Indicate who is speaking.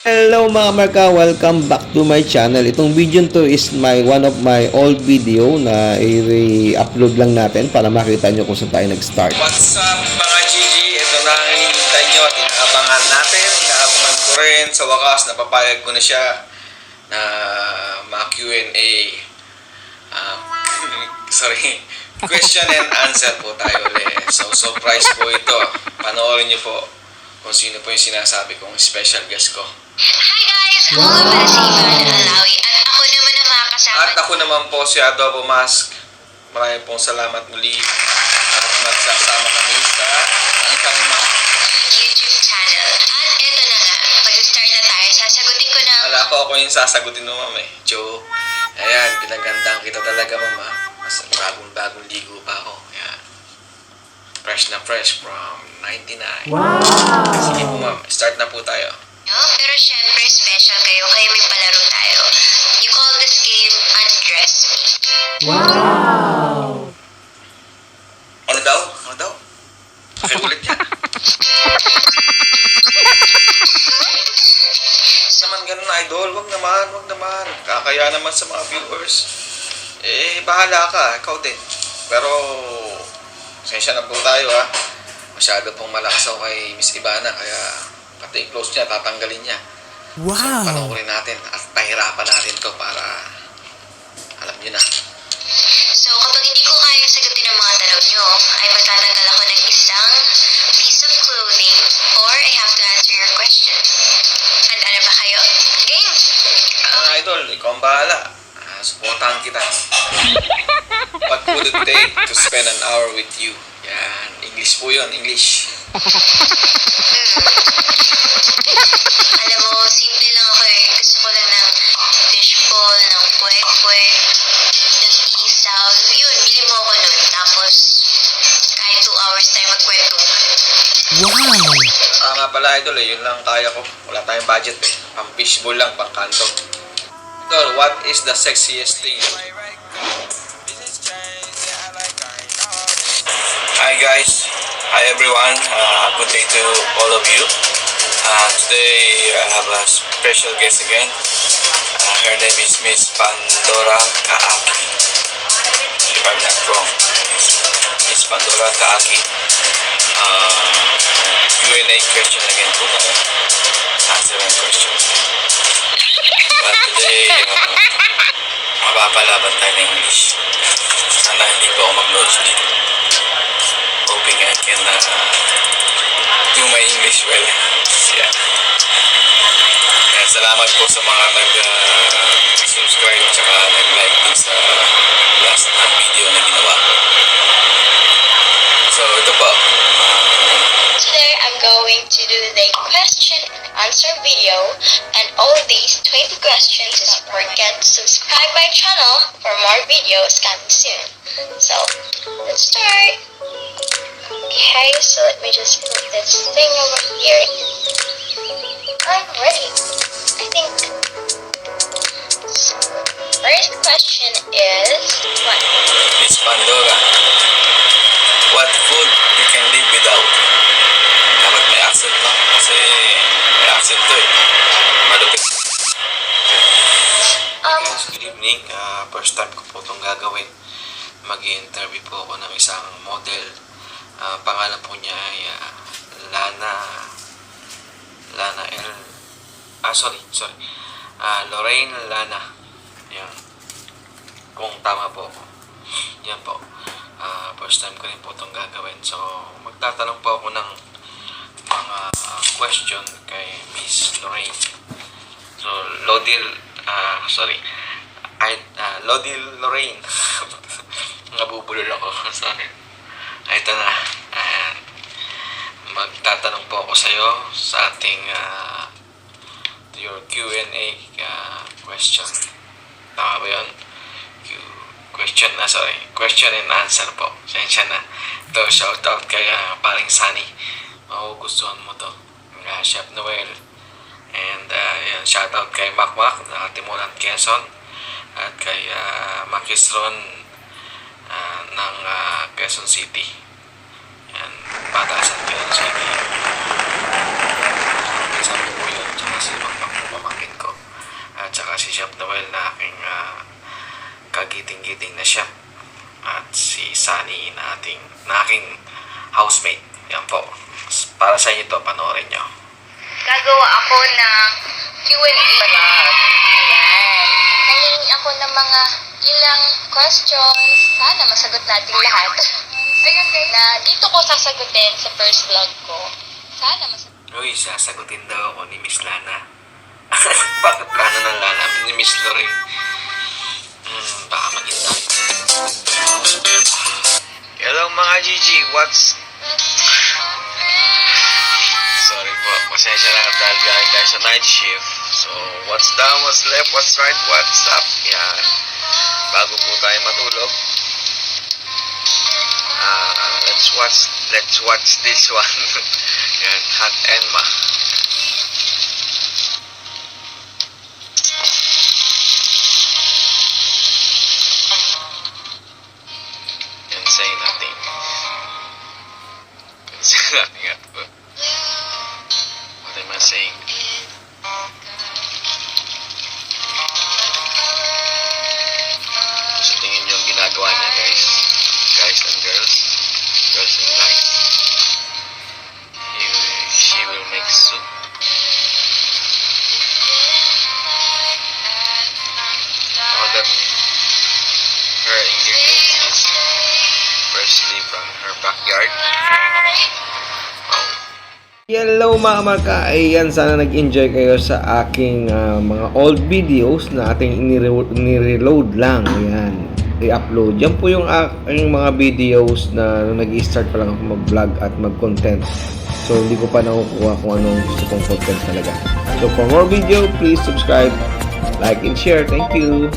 Speaker 1: Hello mga marka, welcome back to my channel. Itong video to is one of my old video na i-upload lang natin para makita nyo kung saan tayo nag-start.
Speaker 2: What's up mga GG? Ito na ang hinihintay nyo at inaabangan natin. Inaabangan ko rin sa wakas, napapayag ko na siya na ma-Q&A. Question and answer po tayo ulit. So surprise po ito. Panoorin nyo po kung sino po yung sinasabi kong special guest ko.
Speaker 3: Hi guys! Ako nga pala si Ivan Alawi at ako naman ang makakasama.
Speaker 2: At ako naman po si Adobo Mask. Maraming pong salamat muli at magsasama kami sa isang
Speaker 3: YouTube channel. At eto na nga, mag-start na tayo. Sasagutin ko na.
Speaker 2: Wala ko ako yung sasagutin mo, ma'am eh. Joe. Ayan, pinagandang kita talaga, ma'am. Mas bagong ligo pa ako. Ayan. Fresh na fresh from 99. Wow! Sige po, ma'am. Start na po tayo.
Speaker 3: No? Pero syempre, special kayo. Kaya may palaro tayo. You call this game Undress Me.
Speaker 4: Wow!
Speaker 2: Ano daw? Ano daw? Pakiulit niya. Naman ganun, idol. Wag naman. Kakaya naman sa mga viewers. Eh, bahala ka. Ikaw din. Pero, sensya na po tayo, ha. Masyado pong malakas ako kay Miss Ivana, kaya pati yung close niya, tatanggalin niya.
Speaker 4: Wow!
Speaker 2: So, panoorin natin at pahirapan natin to para alam niyo na.
Speaker 3: So, kapag hindi ko kaya sagutin ang mga tanong nyo, ay magtatanggal ako ng isang piece of clothing or I have to answer your question. Handa na ba kayo? Game!
Speaker 2: Idol, ikaw ang bahala. Supportahan kita. What would it take to spend an hour with you? Yan, English po yun, English.
Speaker 3: Alam mo, simple lang ako eh. Gusto ko lang ng fishbowl, ng kwek-kwek, ng isaw. Yun, bili mo ako nun. Tapos, kahit 2 hours tayo magkwento.
Speaker 4: Wow!
Speaker 2: Nga pala, idol, yun lang kaya ko. Wala tayong budget eh. Pang fishbowl lang, pang kanto. Idol, what is the sexiest thing? Hi guys, hi everyone, good day to all of you. Today I have a special guest again. Her name is Miss Pandora Kaaki. If I'm not wrong, Miss Pandora Kaaki. Q&A question again po tayo. Answer and question. But today, mapapalaban tayo ng English. Sana hindi po ako mag-notes dito. Hoping I can do my English well. Yeah. And salamat po sa mga nag-subscribe at saka nag-like din sa last na video na ginawa ko. So ito po.
Speaker 3: Today, I'm going to do the question and answer video. And all these 20 questions, don't forget to subscribe my channel for more videos coming soon. So, let's start. Okay, so let me just put this thing over here. I'm ready. I think. So, first question is what?
Speaker 2: Miss Pandora, what food you can live without? Dapat may accent, no? Kasi may accent to eh. Malupit. Guys, good evening. First time ko po itong gagawin. Mag-i-interview po ako ng isang model. Pangalan po niya ay Lorraine Lana. Yan. Kung tama po ako. Yan po. First time ko rin po itong gagawin. So, magtatanong po ako ng mga question kay Miss Lorraine. So, Lodil Lorraine. Nabubulol ako. Sorry. Ito na. Magtatanong po ako sa iyo sa ating your Q&A question. Tama ba yun? Question and answer po. Sensya na. Ito, shoutout kay paring Sunny. Magugustuhan mo to. Chef Noel. And yan, shoutout kay Makmak na Timunan Quezon. At kay Makis Ron ng Quezon City. Yan, Batasan Quezon City. Isang po yun. Tsaka si Makmak. Chef Noel na aking kagiting-giting na chef. At si Sunny na aking housemate. Yan po. Para sa inyo to, panoorin nyo.
Speaker 3: Gagawa ako ng Q&A. Ayan. Nangingi ako ng mga ilang questions. Sana masagot natin lahat. Ayun guys. Na dito ko sasagutin sa first vlog ko. Sana masagot.
Speaker 2: Uy, sasagutin daw ako ni Miss Lana. Bakit Lana ng Lana? Ni Miss Lorraine. Baka maganda. Hello mga Gigi, Sorry po, pasensya na dahil galing tayo sa night shift. So, what's down, what's left, what's right, what's up. Yan. Bago po tayo matulog. Let's watch this one. Yan, Hot Enma. And say nothing. And say nothing at all. What am I saying? Sa tingin nyo yung ginagawa niya, guys and girls and guys. She will make soup. All that her ingredients is freshly from her backyard. Wow.
Speaker 1: Hello mga marka, ayan, sana nag-enjoy kayo sa aking mga old videos na ating ni-reload lang, ayan, i-upload. Yan po yung aking mga videos na nag-i-start pa lang ako mag-vlog at mag-content. So, hindi ko pa nakukuha kung anong gusto kong content talaga. So, for more video, please subscribe, like, and share. Thank you!